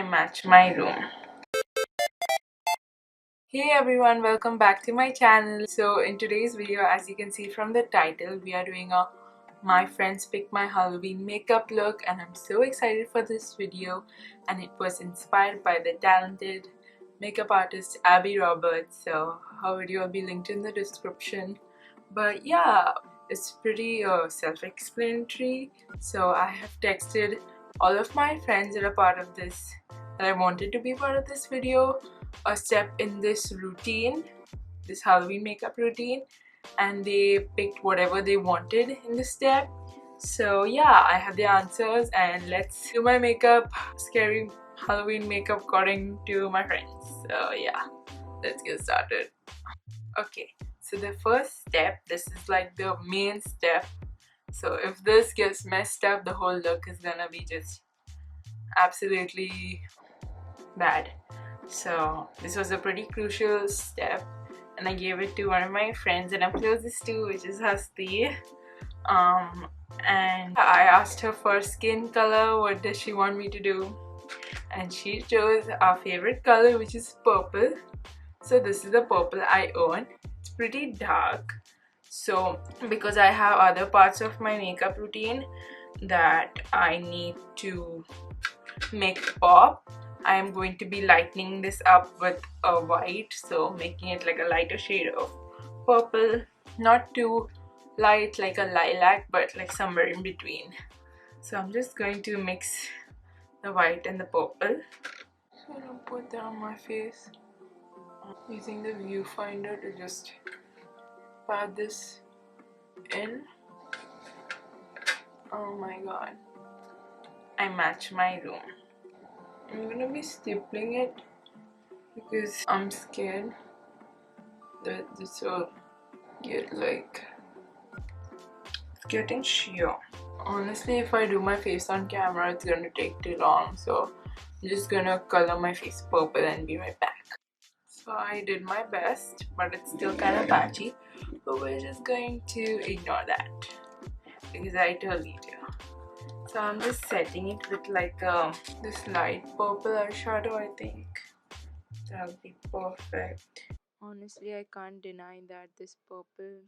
I match my room. Hey everyone, welcome back to my channel. So in today's video, as you can see from the title, we are doing a my friends pick my Halloween makeup look, and I'm so excited for this video. And it was inspired by the talented makeup artist Abby Roberts, so her video will be linked in the description. But yeah, it's pretty self-explanatory. So I have texted all of my friends that are part of this, that I wanted to be part of this video, a step in this routine, this Halloween makeup routine, and they picked whatever they wanted in this step. So yeah, I have the answers, and let's do my makeup, scary Halloween makeup according to my friends. So yeah, let's get started. Okay, so the first step, this is like the main step. So if this gets messed up, the whole look is gonna be just absolutely bad. So this was a pretty crucial step, and I gave it to one of my friends and I'm closest to, which is Hasti. And I asked her for skin color, what does she want me to do, and she chose our favorite color, which is purple. So this is the purple I own. It's pretty dark, so because I have other parts of my makeup routine that I need to make pop, I am going to be lightening this up with a white, so making it like a lighter shade of purple, not too light like a lilac, but like somewhere in between. So I'm just going to mix the white and the purple. So I'm gonna put that on my face using the viewfinder to just pat this in. Oh my god, I match my room. I'm gonna be stapling it because I'm scared that this will get like, it's getting sheer. Honestly, if I do my face on camera, it's gonna take too long, so I'm just gonna color my face purple and be right back. So I did my best, but it's still kind of patchy, but we're just going to ignore that because I told you to. So I'm just setting it with like this light purple eyeshadow. I think that'll be perfect. Honestly, I can't deny that this purple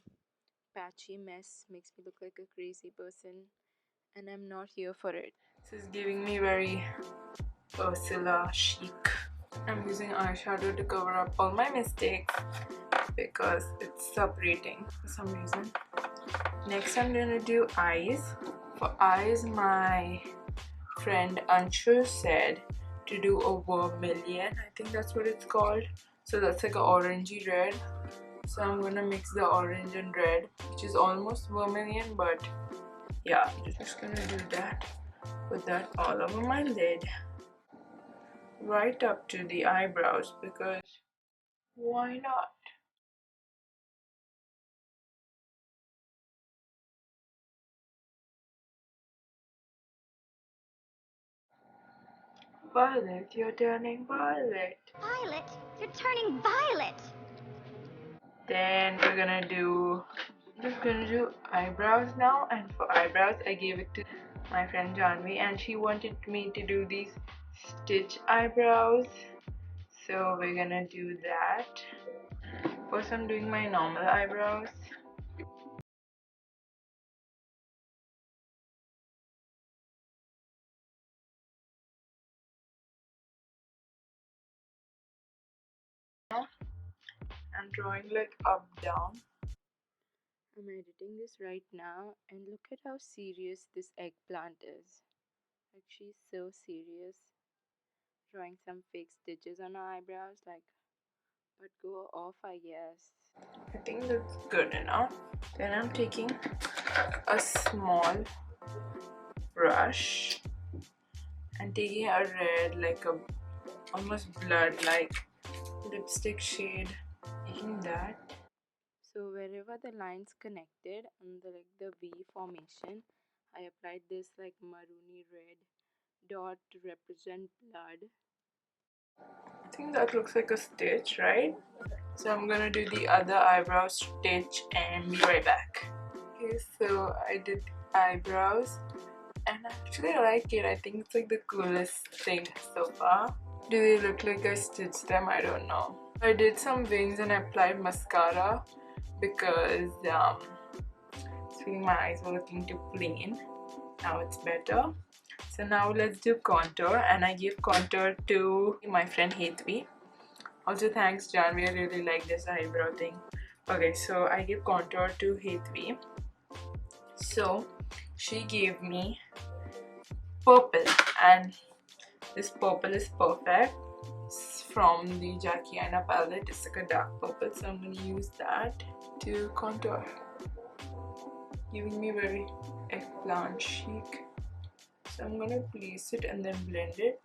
patchy mess makes me look like a crazy person, and I'm not here for it. This is giving me very Ursula chic. I'm using eyeshadow to cover up all my mistakes because it's separating for some reason. Next, I'm gonna do eyes. For eyes, my friend Anshu said to do a vermilion, I think that's what it's called. So that's like an orangey red. So I'm gonna mix the orange and red, which is almost vermilion, but yeah, I'm just gonna do that. Put that all over my lid, right up to the eyebrows, because why not? Violet, you're turning violet. Violet, you're turning violet. Then we're gonna do, just gonna do eyebrows now. And for eyebrows, I gave it to my friend Janvi, and she wanted me to do these stitch eyebrows, so we're gonna do that. First, I'm doing my normal eyebrows. I'm drawing like up down. I'm editing this right now, and look at how serious this eggplant is. Like, she's so serious. Drawing some fake stitches on her eyebrows, like, but go off, I guess. I think that's good enough. Then I'm taking a small brush and taking a red, like a almost blood like lipstick shade, taking that. So wherever the lines connected on the V formation, I applied this like maroony red dot to represent blood. I think that looks like a stitch, right? So I'm gonna do the other eyebrow stitch and be right back. Okay, so I did eyebrows. and I actually like it. I think it's like the coolest thing so far. Do they look like I stitched them? I don't know. I did some wings and I applied mascara because my eyes were looking too plain. Now it's better. So now let's do contour, and I give contour to my friend Hetvi. Also thanks Janvi, I really like this eyebrow thing. Okay, so I give contour to Hetvi. So she gave me purple, and this purple is perfect. It's from the Jackiana palette. It's like a dark purple, so I'm going to use that to contour, giving me very eggplant chic. So I'm going to place it and then blend it.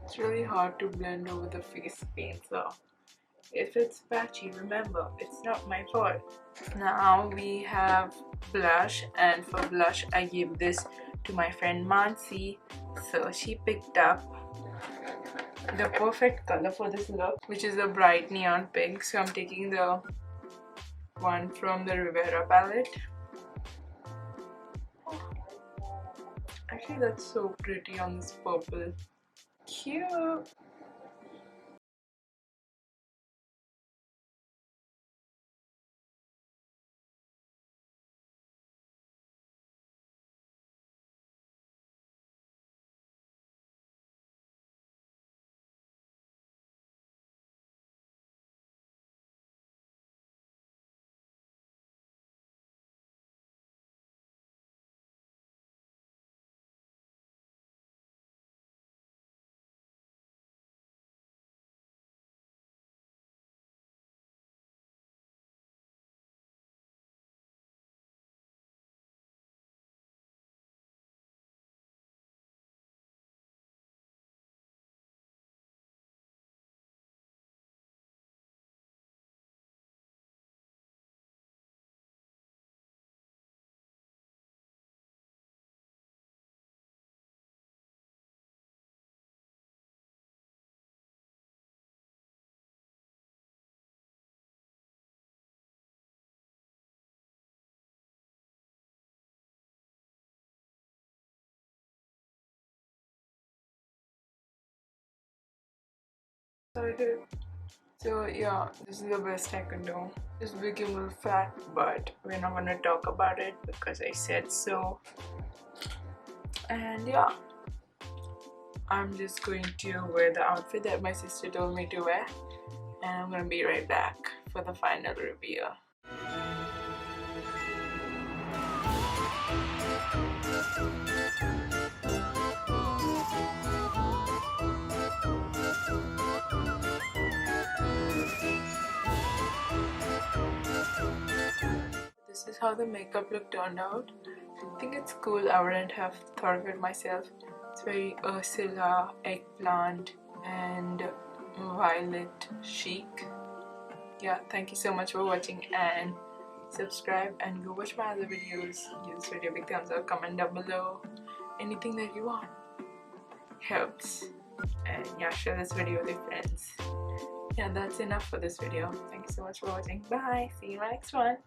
It's really hard to blend over the face paint, so if it's patchy, remember, it's not my fault. Now we have blush, and for blush I gave this to my friend Mansi. So she picked up the perfect color for this look, which is a bright neon pink. So I'm taking the one from the Rivera palette. Actually, that's so pretty on this purple. Cute. So I did. So yeah, this is the best I can do. This became a little fat, but we're not gonna talk about it because I said so. And yeah, I'm just going to wear the outfit that my sister told me to wear, and I'm gonna be right back for the final review. This is how the makeup look turned out. I think it's cool. I wouldn't have thought of it myself. It's very Ursula, eggplant, and violet chic. Yeah, thank you so much for watching, and subscribe and go watch my other videos. Give this video a big thumbs up, comment down below. Anything that you want helps. And yeah, share this video with your friends. Yeah, that's enough for this video. Thank you so much for watching. Bye. See you in my next one.